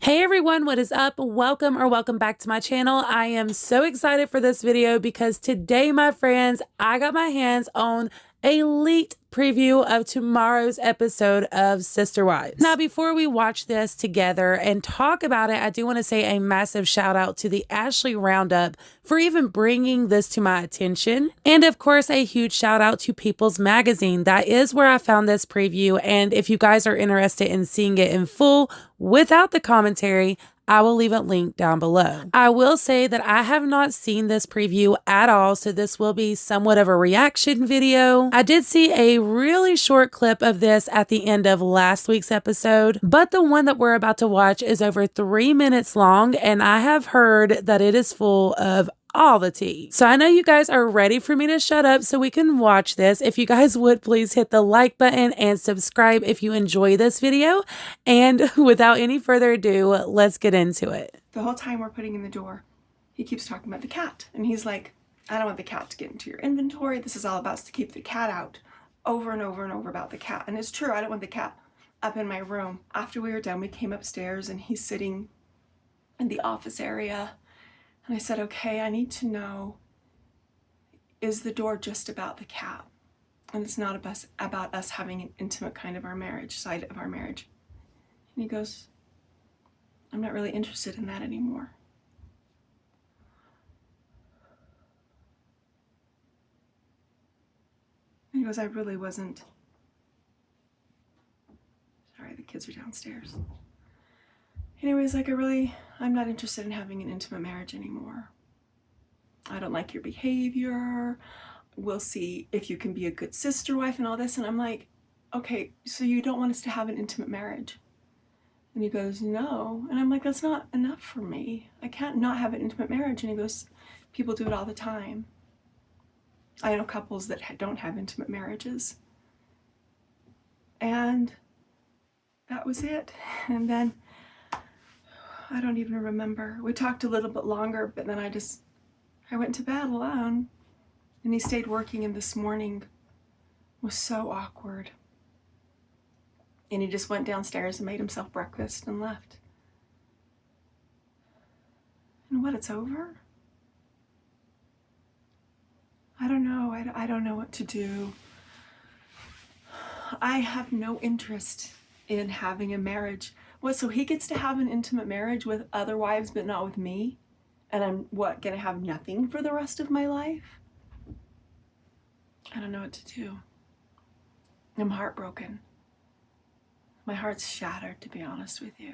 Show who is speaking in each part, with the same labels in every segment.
Speaker 1: Hey everyone, what is up? Welcome back to my channel. I am so excited for this video because today, my friends, I got my hands on a leaked preview of tomorrow's episode of Sister Wives. Now, before we watch this together and talk about it, I do want to say a massive shout out to the Ashley Roundup for even bringing this to my attention. And of course, a huge shout out to People's Magazine. That is where I found this preview. And if you guys are interested in seeing it in full without the commentary, I will leave a link down below. I will say that I have not seen this preview at all, so this will be somewhat of a reaction video. I did see a really short clip of this at the end of last week's episode, but the one that we're about to watch is over 3 minutes long, and I have heard that it is full of all the tea. So I know you guys are ready for me to shut up so we can watch this. If you guys would please hit the like button and subscribe if you enjoy this video. And without any further ado, let's get into it.
Speaker 2: The whole time we're putting in the door, he keeps talking about the cat. And he's like, I don't want the cat to get into your inventory. This is all about to keep the cat out. Over and over and over about the cat. And it's true, I don't want the cat up in my room. After we were done, we came upstairs and he's sitting in the office area. And I said, okay, I need to know, is the door just about the cat? And it's not about us having an intimate kind of our marriage, side of our marriage. And he goes, I'm not really interested in that anymore. And he goes, I really wasn't. Sorry, the kids are downstairs. Anyways, like I'm not interested in having an intimate marriage anymore. I don't like your behavior. We'll see if you can be a good sister wife and all this. And I'm like, okay, so you don't want us to have an intimate marriage? And he goes, no. And I'm like, that's not enough for me. I can't not have an intimate marriage. And he goes, people do it all the time. I know couples that don't have intimate marriages. And that was it. And then I don't even remember. We talked a little bit longer, but then I went to bed alone. And he stayed working, and this morning was so awkward. And he just went downstairs and made himself breakfast and left. And what, it's over? I don't know. I don't know what to do. I have no interest in having a marriage. What, so he gets to have an intimate marriage with other wives but not with me? And I'm, what, gonna have nothing for the rest of my life? I don't know what to do. I'm heartbroken. My heart's shattered, to be honest with you.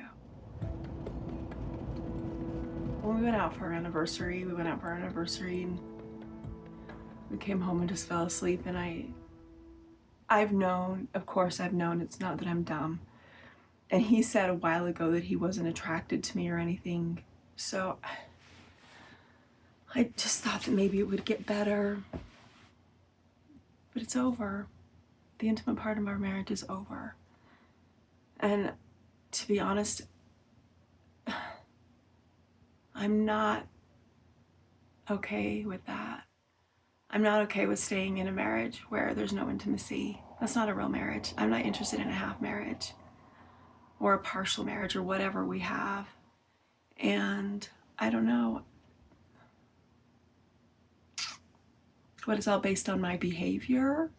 Speaker 2: When we went out for our anniversary, and we came home and just fell asleep, and I've known, of course I've known, it's not that I'm dumb. And he said a while ago that he wasn't attracted to me or anything. So I just thought that maybe it would get better. But it's over. The intimate part of our marriage is over. And to be honest, I'm not okay with that. I'm not okay with staying in a marriage where there's no intimacy. That's not a real marriage. I'm not interested in a half marriage or a partial marriage or whatever we have. And I don't know. What, is all based on my behavior?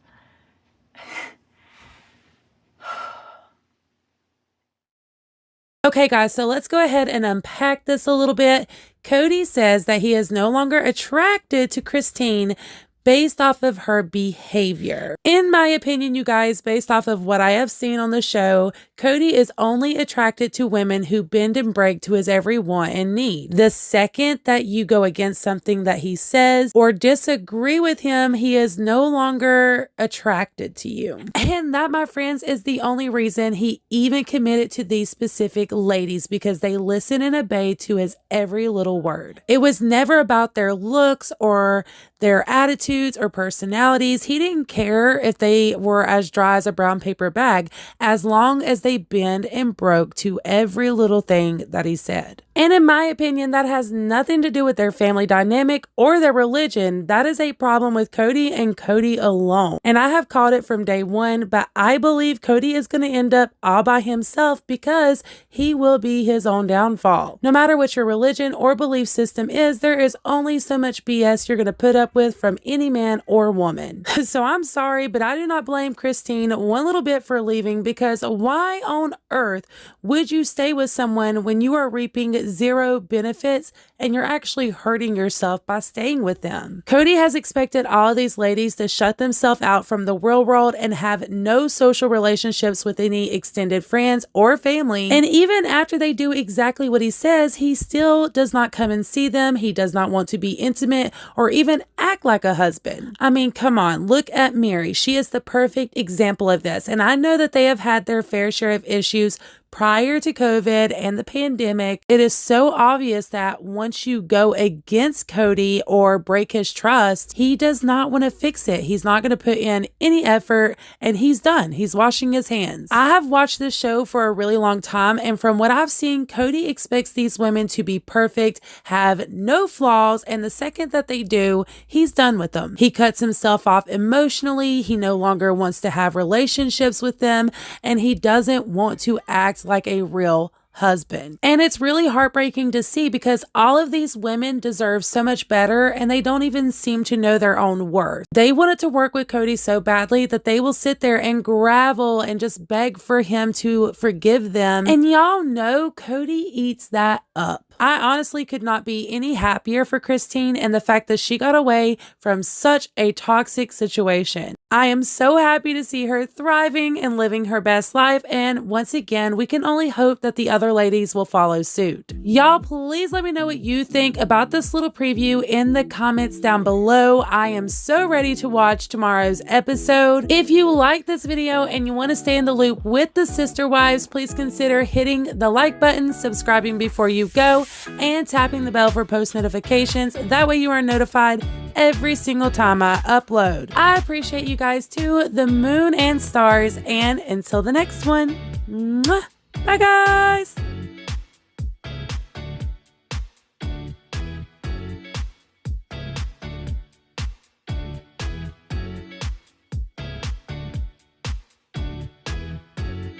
Speaker 1: Okay guys, so let's go ahead and unpack this a little bit. Cody says that he is no longer attracted to Christine based off of her behavior. In my opinion, you guys, based off of what I have seen on the show, Cody is only attracted to women who bend and break to his every want and need. The second that you go against something that he says or disagree with him, he is no longer attracted to you. And that, my friends, is the only reason he even committed to these specific ladies, because they listen and obey to his every little word. It was never about their looks or their attitudes or personalities. He didn't care if they were as dry as a brown paper bag, as long as they bend and broke to every little thing that he said. And in my opinion, that has nothing to do with their family dynamic or their religion. That is a problem with Cody and Cody alone. And I have called it from day one, but I believe Cody is going to end up all by himself because he will be his own downfall. No matter what your religion or belief system is, there is only so much BS you're going to put up with from any man or woman. So I'm sorry, but I do not blame Christine one little bit for leaving, because why on earth would you stay with someone when you are reaping zero benefits and you're actually hurting yourself by staying with them? Cody has expected all of these ladies to shut themselves out from the real world and have no social relationships with any extended friends or family. And even after they do exactly what he says, he still does not come and see them. He does not want to be intimate or even act like a husband. I mean, come on, look at Mary. She is the perfect example of this. And I know that they have had their fair share of issues prior to COVID and the pandemic. It is so obvious that once you go against Cody or break his trust, he does not want to fix it. He's not going to put in any effort, and he's done. He's washing his hands. I have watched this show for a really long time, and from what I've seen, Cody expects these women to be perfect, have no flaws, and the second that they do, he's done with them. He cuts himself off emotionally. He no longer wants to have relationships with them, and he doesn't want to act like a real husband. And it's really heartbreaking to see, because all of these women deserve so much better and they don't even seem to know their own worth. They wanted to work with Cody so badly that they will sit there and gravel and just beg for him to forgive them. And y'all know Cody eats that up. I honestly could not be any happier for Christine and the fact that she got away from such a toxic situation. I am so happy to see her thriving and living her best life, and once again, we can only hope that the other ladies will follow suit. Y'all, please let me know what you think about this little preview in the comments down below. I am so ready to watch tomorrow's episode. If you like this video and you want to stay in the loop with the sister wives, please consider hitting the like button, subscribing before you go, and tapping the bell for post notifications. That way you are notified every single time I upload. I appreciate you guys to the moon and stars, and until the next one, mwah, bye guys!